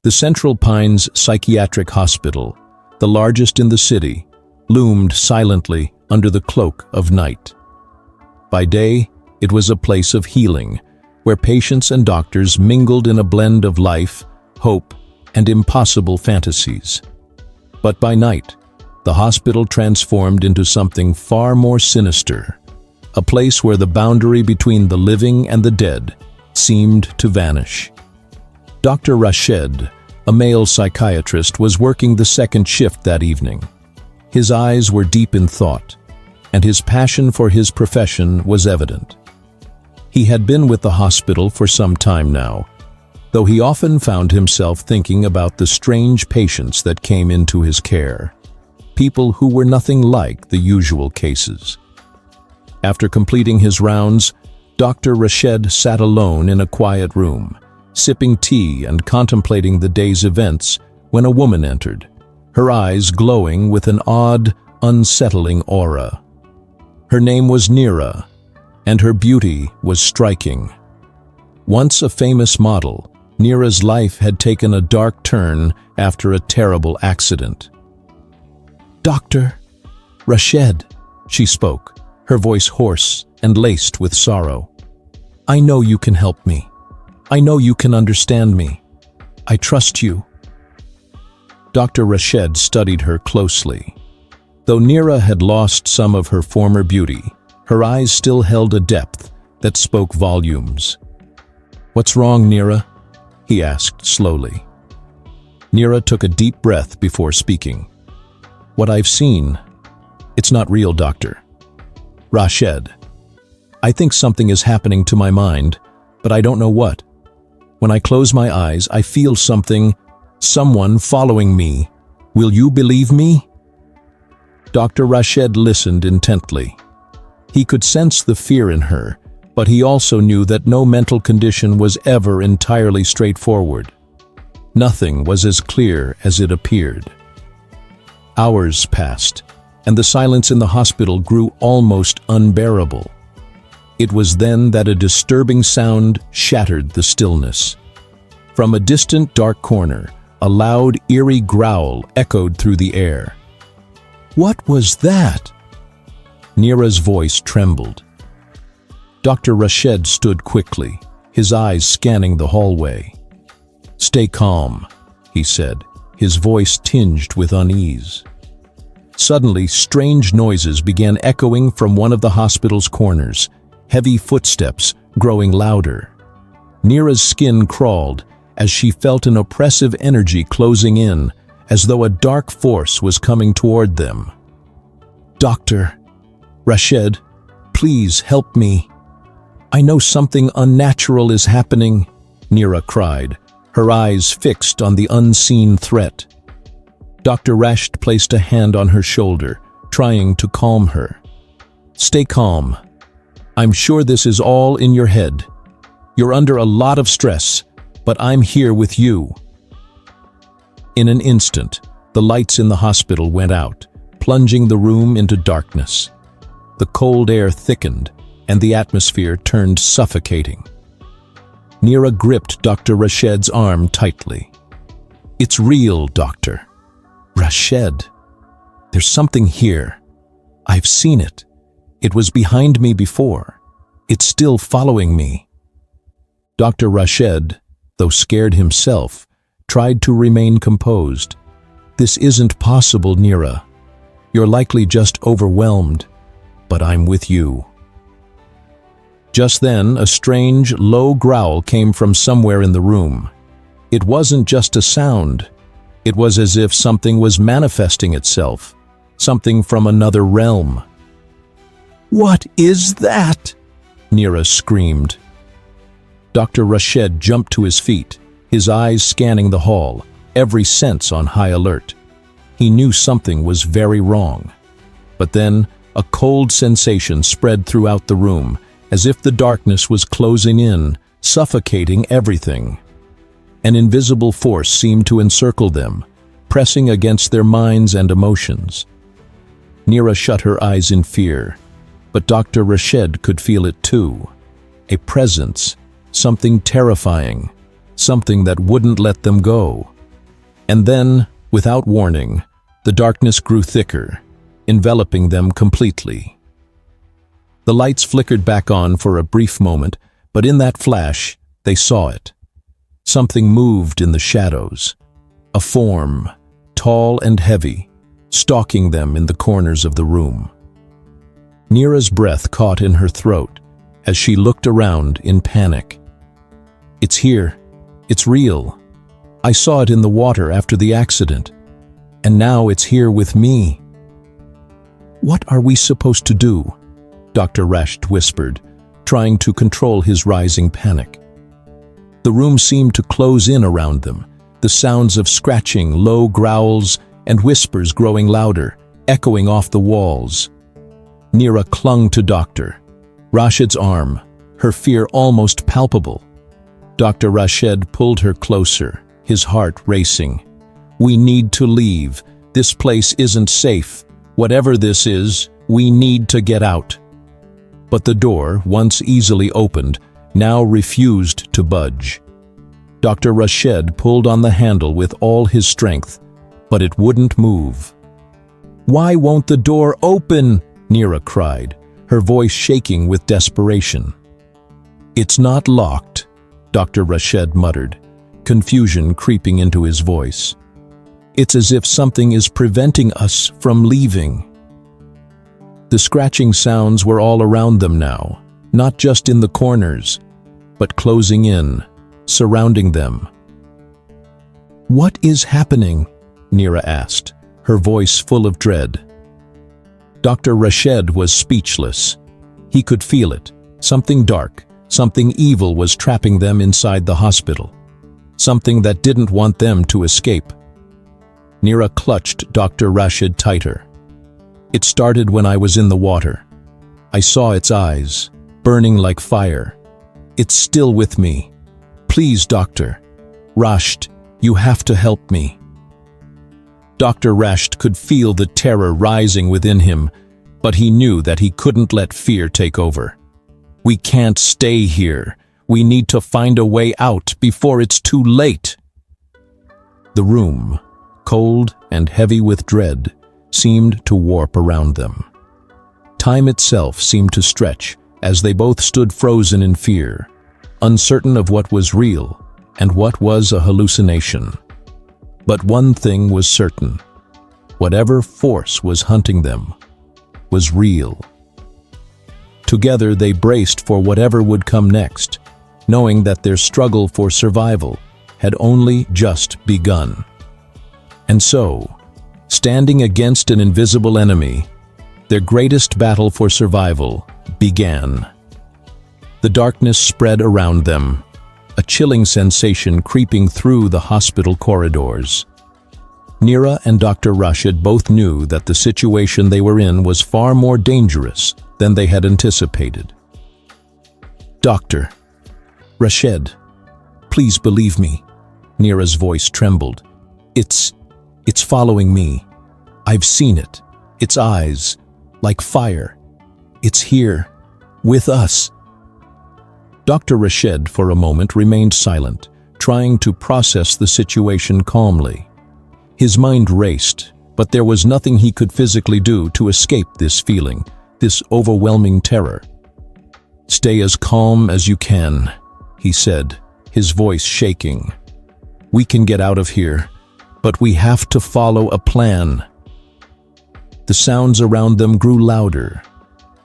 The Central Pines Psychiatric Hospital, the largest in the city, loomed silently under the cloak of night. By day, it was a place of healing, where patients and doctors mingled in a blend of life, hope, and impossible fantasies. But by night, the hospital transformed into something far more sinister, a place where the boundary between the living and the dead seemed to vanish. Dr. Rashid, a male psychiatrist, was working the second shift that evening. His eyes were deep in thought, and his passion for his profession was evident. He had been with the hospital for some time now, though he often found himself thinking about the strange patients that came into his care, people who were nothing like the usual cases. After completing his rounds, Dr. Rashid sat alone in a quiet room, sipping tea and contemplating the day's events when a woman entered, her eyes glowing with an odd, unsettling aura. Her name was Nira, and her beauty was striking. Once a famous model, Nira's life had taken a dark turn after a terrible accident. "Dr. Rashid," she spoke, her voice hoarse and laced with sorrow. "I know you can help me. I know you can understand me. I trust you." Dr. Rashid studied her closely. Though Nira had lost some of her former beauty, her eyes still held a depth that spoke volumes. "What's wrong, Nira?" he asked slowly. Nira took a deep breath before speaking. "What I've seen, it's not real, Doctor Rashid. I think something is happening to my mind, but I don't know what. When I close my eyes, I feel someone following me. Will you believe me?" Dr. Rashid listened intently. He could sense the fear in her, but he also knew that no mental condition was ever entirely straightforward. Nothing was as clear as it appeared. Hours passed, and the silence in the hospital grew almost unbearable. It was then that a disturbing sound shattered the stillness. From a distant dark corner, a loud, eerie growl echoed through the air. "What was that?" Nira's voice trembled. Dr. Rashid stood quickly, his eyes scanning the hallway. "Stay calm," he said, his voice tinged with unease. Suddenly, strange noises began echoing from one of the hospital's corners, heavy footsteps growing louder. Nira's skin crawled as she felt an oppressive energy closing in, as though a dark force was coming toward them. "Dr. Rashid, please help me. I know something unnatural is happening," Nira cried, her eyes fixed on the unseen threat. Dr. Rashid placed a hand on her shoulder, trying to calm her. "Stay calm. I'm sure this is all in your head. You're under a lot of stress, but I'm here with you." In an instant, the lights in the hospital went out, plunging the room into darkness. The cold air thickened, and the atmosphere turned suffocating. Nira gripped Dr. Rashid's arm tightly. "It's real, Dr. Rashid. There's something here. I've seen it. It was behind me before. It's still following me." Dr. Rashid, though scared himself, tried to remain composed. "This isn't possible, Nira. You're likely just overwhelmed, but I'm with you." Just then, a strange, low growl came from somewhere in the room. It wasn't just a sound. It was as if something was manifesting itself, something from another realm. "What is that?" Nira screamed. Dr. Rashid jumped to his feet, his eyes scanning the hall, every sense on high alert. He knew something was very wrong. But then, a cold sensation spread throughout the room, as if the darkness was closing in, suffocating everything. An invisible force seemed to encircle them, pressing against their minds and emotions. Nira shut her eyes in fear, but Dr. Rashid could feel it too. A presence, something terrifying, something that wouldn't let them go. And then, without warning, the darkness grew thicker, enveloping them completely. The lights flickered back on for a brief moment, but in that flash, they saw it. Something moved in the shadows. A form, tall and heavy, stalking them in the corners of the room. Nira's breath caught in her throat as she looked around in panic. It's here. It's real. I saw it in the water after the accident. And now it's here with me. What are we supposed to do? Dr. Rasht whispered, trying to control his rising panic. The room seemed to close in around them, the sounds of scratching, low growls, and whispers growing louder, echoing off the walls. Nira clung to Dr. Rashid's arm, her fear almost palpable. Dr. Rashid pulled her closer, his heart racing. We need to leave. This place isn't safe. Whatever this is, we need to get out. But the door, once easily opened, now refused to budge. Dr. Rashid pulled on the handle with all his strength, but it wouldn't move. Why won't the door open? Nira cried, her voice shaking with desperation. It's not locked, Dr. Rashid muttered, confusion creeping into his voice. It's as if something is preventing us from leaving. The scratching sounds were all around them now, not just in the corners, but closing in, surrounding them. What is happening? Nira asked, her voice full of dread. Dr. Rashid was speechless. He could feel it. Something dark, something evil was trapping them inside the hospital. Something that didn't want them to escape. Nira clutched Dr. Rashid tighter. It started when I was in the water. I saw its eyes, burning like fire. It's still with me. Please, Dr. Rasht, you have to help me. Dr. Rasht could feel the terror rising within him, but he knew that he couldn't let fear take over. We can't stay here. We need to find a way out before it's too late. The room, cold and heavy with dread, seemed to warp around them. Time itself seemed to stretch as they both stood frozen in fear, uncertain of what was real and what was a hallucination. But one thing was certain. Whatever force was hunting them was real. Together they braced for whatever would come next, knowing that their struggle for survival had only just begun. And so, standing against an invisible enemy, their greatest battle for survival began. The darkness spread around them, a chilling sensation creeping through the hospital corridors. Nira and Dr. Rashid both knew that the situation they were in was far more dangerous than they had anticipated. Dr. Rashid, please believe me. Nira's voice trembled. It's following me. I've seen it. Its eyes, like fire. It's here, with us. Dr. Rashid, for a moment, remained silent, trying to process the situation calmly. His mind raced, but there was nothing he could physically do to escape this feeling, this overwhelming terror. Stay as calm as you can, he said, his voice shaking. We can get out of here, but we have to follow a plan. The sounds around them grew louder.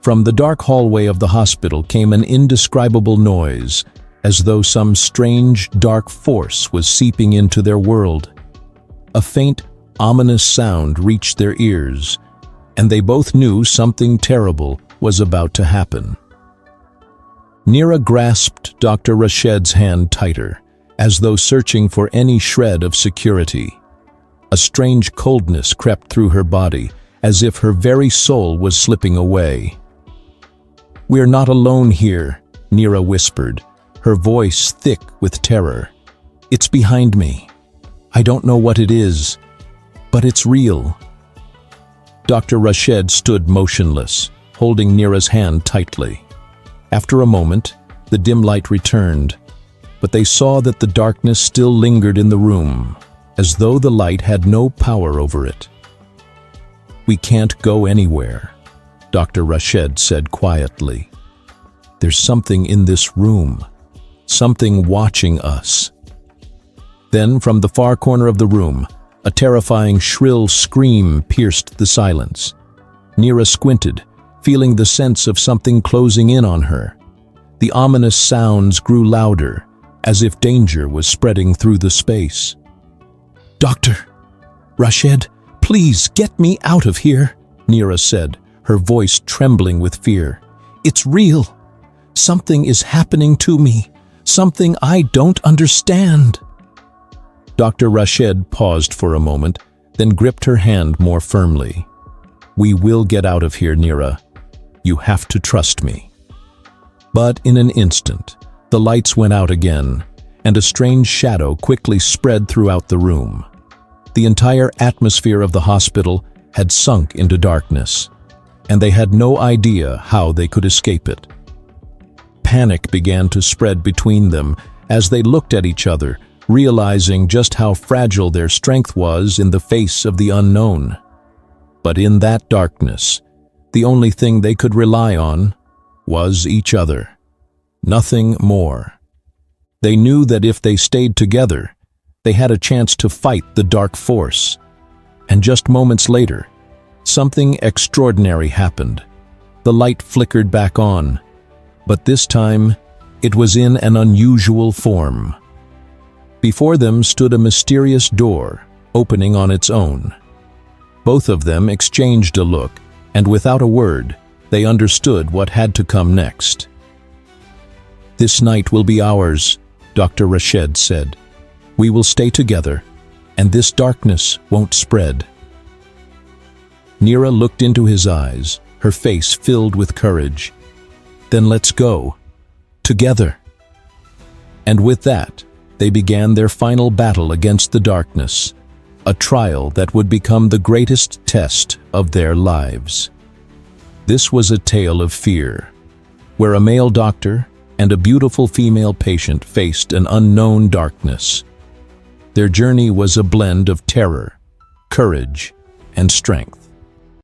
From the dark hallway of the hospital came an indescribable noise, as though some strange, dark force was seeping into their world. A faint, ominous sound reached their ears, and they both knew something terrible was about to happen. Nira grasped Dr. Rashid's hand tighter, as though searching for any shred of security. A strange coldness crept through her body, as if her very soul was slipping away. We're not alone here, Nira whispered, her voice thick with terror. It's behind me. I don't know what it is, but it's real. Dr. Rashid stood motionless, holding Nira's hand tightly. After a moment, the dim light returned. but they saw that the darkness still lingered in the room, as though the light had no power over it. "We can't go anywhere," Dr. Rashid said quietly. "There's something in this room, something watching us." Then, from the far corner of the room, a terrifying shrill scream pierced the silence. Nira squinted, feeling the sense of something closing in on her. The ominous sounds grew louder, as if danger was spreading through the space. "Doctor, Rashid, please get me out of here," Nira said, her voice trembling with fear. "It's real. Something is happening to me, something I don't understand." Dr. Rashid paused for a moment, then gripped her hand more firmly. "We will get out of here, Nira. You have to trust me." But in an instant, the lights went out again, and a strange shadow quickly spread throughout the room. The entire atmosphere of the hospital had sunk into darkness, and they had no idea how they could escape it. Panic began to spread between them as they looked at each other, realizing just how fragile their strength was in the face of the unknown. But in that darkness, the only thing they could rely on was each other. Nothing more. They knew that if they stayed together, they had a chance to fight the dark force. And just moments later, something extraordinary happened. The light flickered back on, but this time it was in an unusual form. Before them stood a mysterious door, opening on its own. Both of them exchanged a look, and without a word, they understood what had to come next. "This night will be ours," Dr. Rashid said. "We will stay together, and this darkness won't spread." Nira looked into his eyes, her face filled with courage. "Then let's go. Together." And with that, they began their final battle against the darkness, a trial that would become the greatest test of their lives. This was a tale of fear, where a male doctor and a beautiful female patient faced an unknown darkness. Their journey was a blend of terror, courage, and strength.